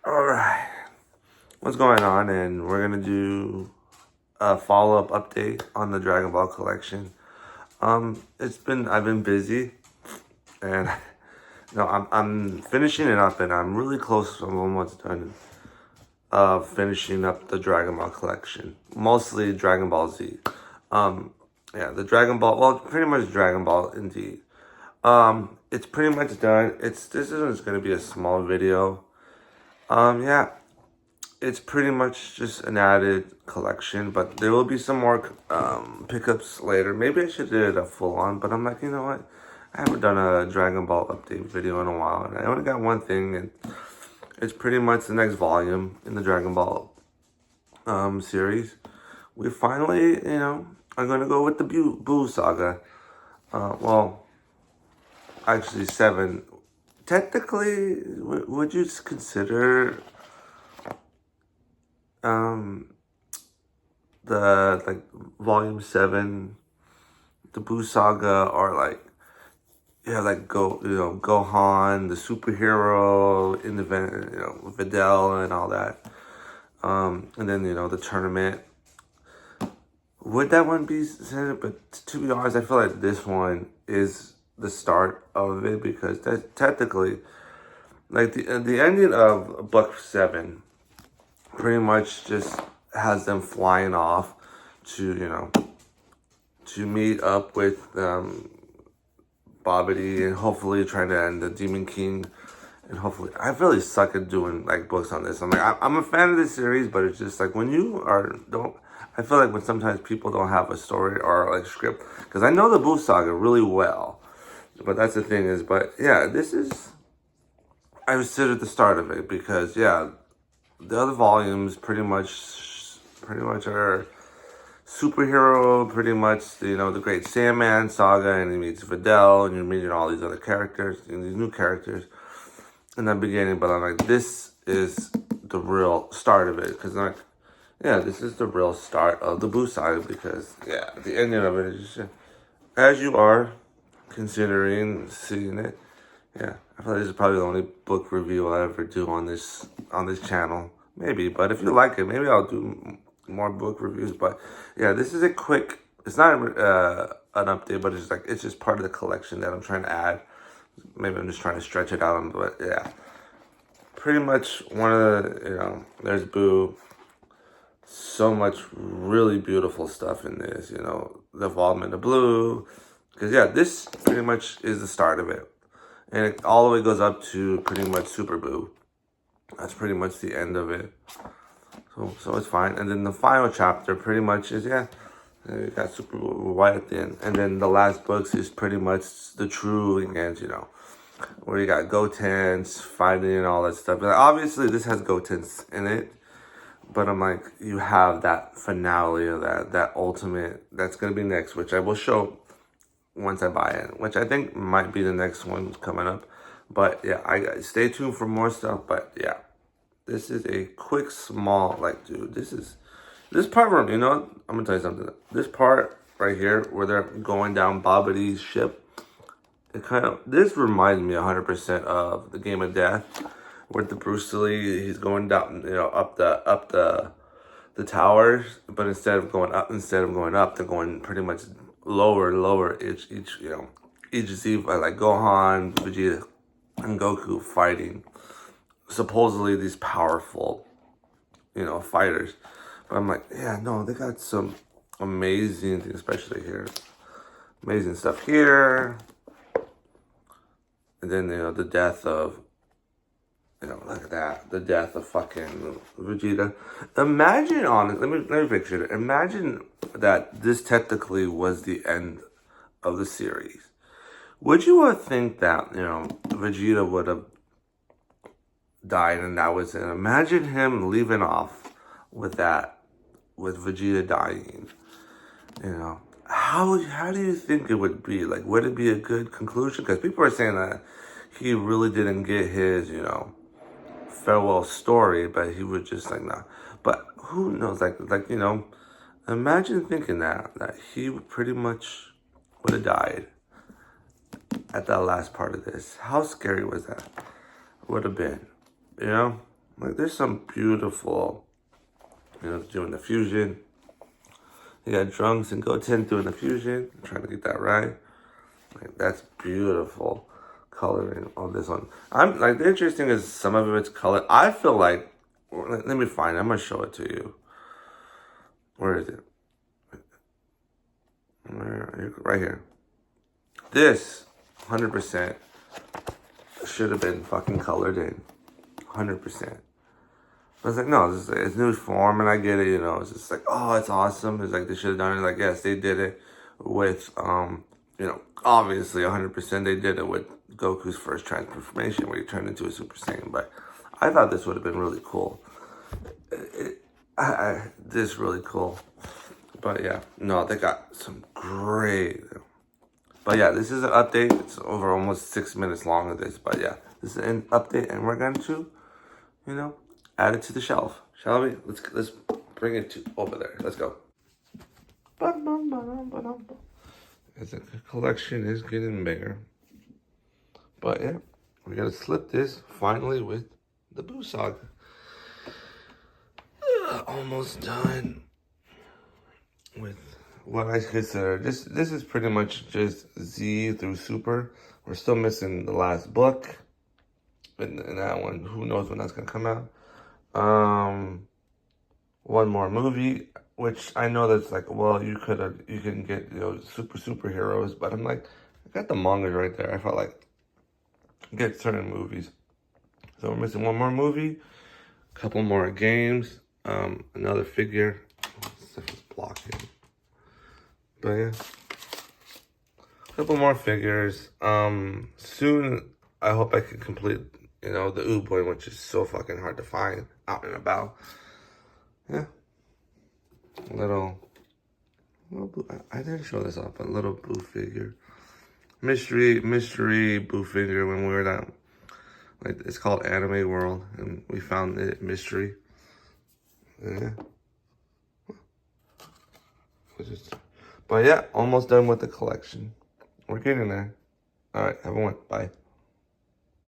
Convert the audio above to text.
Alright, what's going on? And we're gonna do a follow-up update on the Dragon Ball collection. I've been busy, and no, I'm finishing it up, and I'm really close. I'm almost done finishing up the Dragon Ball collection, mostly Dragon Ball Z. Yeah, the Dragon Ball, well, pretty much Dragon Ball indeed. It's pretty much done. This is gonna be a small video. Yeah, it's pretty much just an added collection, but there will be some more pickups later. Maybe I should do it a full on, but I'm like, you know what? I haven't done a Dragon Ball update video in a while, and I only got one thing, and it's pretty much the next volume in the Dragon Ball series. We finally, I'm gonna go with the Buu saga. Well, actually, 7. Technically, would you consider um the like volume 7, the Buu saga, or like like Gohan, the superhero in the Videl and all that, and then the tournament? Would that one be considered? But to be honest, I feel like this one is the start of it, because that technically, like the ending of Book 7 pretty much just has them flying off to to meet up with Babidi, and hopefully trying to end the Demon King. And hopefully, I really suck at doing like books on this. I'm a fan of this series, but it's just like when you are don't. I feel like when sometimes people don't have a story or like script, because I know the Buu saga really well, but that's the thing is. But yeah, this is, I was still at the start of it, because yeah, the other volumes pretty much are superhero, pretty much, the Great Sandman saga, and he meets Videl, and you're meeting all these other characters, and these new characters in the beginning. But I'm like, this is the real start of it, because I'm like, yeah, this is the real start of the Buu saga, because yeah, the ending of it is just, as you are considering seeing it. Yeah, I feel like this is probably the only book review I'll ever do on this channel. Maybe, but if you like it, maybe I'll do more book reviews. But yeah, this is a quick. It's not an update, but it's just part of the collection that I'm trying to add. Maybe I'm just trying to stretch it out, but yeah, pretty much one of the there's Buu. So much really beautiful stuff in this. The involvement of Blue, because yeah, this pretty much is the start of it. And it all the way goes up to pretty much Super Buu. That's pretty much the end of it. So it's fine. And then the final chapter pretty much is, you got Super Buu White at the end. And then the last books is pretty much the true against, where you got Gotenks fighting and all that stuff. But obviously this has Gotenks in it. But I'm like, you have that finale of that ultimate, that's going to be next, which I will show once I buy it, which I think might be the next one coming up. But yeah, I stay tuned for more stuff. But yeah, this is a quick, small, like, dude, this part where, I'm gonna tell you something. This part right here where they're going down Babidi's ship, this reminds me 100% of the Game of Death, where the Bruce Lee, he's going down, up the towers, but instead of going up, they're going pretty much lower. Each Z, like Gohan, Vegeta, and Goku fighting supposedly these powerful, fighters. But I'm like, yeah, no, they got some amazing things, especially here. Amazing stuff here. And then, the death of, look at that. The death of fucking Vegeta. Imagine, let me picture it. Imagine that this technically was the end of the series. Would you have think that, Vegeta would have died and that was it? Imagine him leaving off with that, with Vegeta dying. How do you think it would be? Like, would it be a good conclusion? Because people are saying that he really didn't get his, farewell story, but he would just like, nah. But who knows? Imagine thinking that he pretty much would have died at that last part of this. How scary was that? Would have been, Like, there's some beautiful, doing the fusion. You got Drunks and Goten doing the fusion. I'm trying to get that right. Like, that's beautiful coloring on this one. I'm like, the interesting is some of it's colored. I feel like, let me find it. I'm gonna show it to you. Where is it? Right here. This 100% should have been fucking colored in. 100%. I was like, no, it's new form, and I get it, It's just like, oh, it's awesome. It's like, they should have done it. Like, yes, they did it with, obviously 100% they did it with Goku's first transformation where he turned into a Super Saiyan. But I thought this would have been really cool. This really cool. But yeah, no, they got some great. But yeah, this is an update. It's over almost 6 minutes long of this. But yeah, this is an update, and we're going to, add it to the shelf, shall we? Let's bring it to over there. Let's go. As the collection is getting bigger. But yeah, we gotta slip this finally with the Buu Saga. Almost done with what I consider this is pretty much just Z through Super. We're still missing the last book. And that one, who knows when that's gonna come out. One more movie, which I know that's like, well, you can get, superheroes, but I'm like, I got the mangas right there. I felt like get certain movies. So we're missing one more movie, a couple more games, another figure. Stuff is blocking. But yeah, a couple more figures. Soon I hope I can complete, the Uboy, which is so fucking hard to find out and about. Yeah. Little Buu, I didn't show this off, but little Buu figure. Mystery Buu figure when we were down. Like, it's called Anime World, and we found it mystery. Yeah. But yeah, almost done with the collection. We're getting there. All right, have a one. Bye.